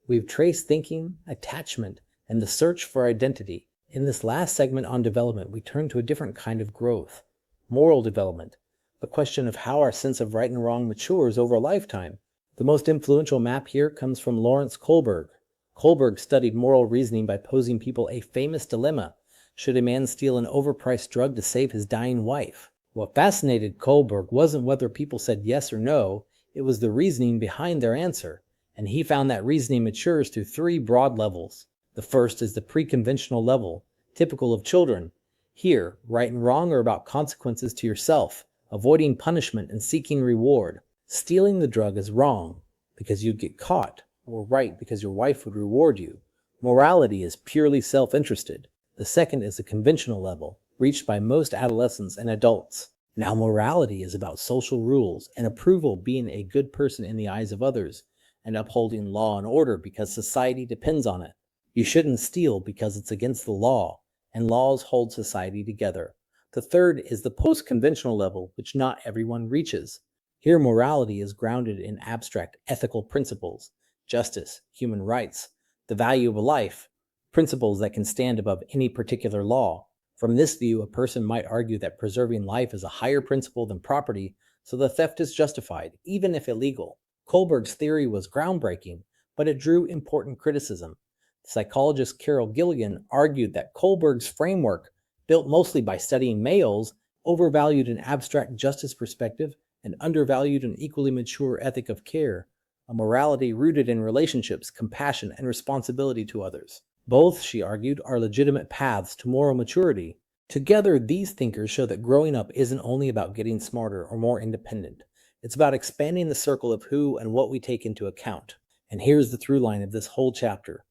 We've traced thinking, attachment, and the search for identity. In this last segment on development, we turn to a different kind of growth, moral development, the question of how our sense of right and wrong matures over a lifetime. The most influential map here comes from Lawrence Kohlberg. Kohlberg studied moral reasoning by posing people a famous dilemma. Should a man steal an overpriced drug to save his dying wife? What fascinated Kohlberg wasn't whether people said yes or no, it was the reasoning behind their answer. And he found that reasoning matures through three broad levels. The first is the preconventional level, typical of children. Here, right and wrong are about consequences to yourself, avoiding punishment and seeking reward. Stealing the drug is wrong because you'd get caught, or right because your wife would reward you. Morality is purely self-interested. The second is the conventional level, reached by most adolescents and adults. Now, morality is about social rules and approval, being a good person in the eyes of others, and upholding law and order because society depends on it. You shouldn't steal because it's against the law, and laws hold society together. The third is the post-conventional level, which not everyone reaches. Here, morality is grounded in abstract ethical principles, justice, human rights, the value of life, principles that can stand above any particular law. From this view, a person might argue that preserving life is a higher principle than property, so the theft is justified, even if illegal. Kohlberg's theory was groundbreaking, but it drew important criticism. Psychologist Gilligan argued that Kohlberg's framework, built mostly by studying males, overvalued an abstract justice perspective and undervalued an equally mature ethic of care, a morality rooted in relationships, compassion, and responsibility to others. Both, she argued, are legitimate paths to moral maturity. Together, these thinkers show that growing up isn't only about getting smarter or more independent. It's about expanding the circle of who and what we take into account. And here's the through line of this whole chapter.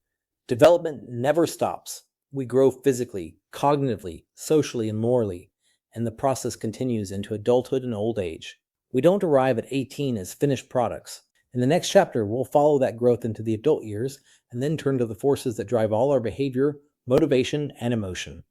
Development never stops. We grow physically, cognitively, socially, and morally, and the process continues into adulthood and old age. We don't arrive at 18 as finished products. In the next chapter, we'll follow that growth into the adult years and then turn to the forces that drive all our behavior, motivation, and emotion.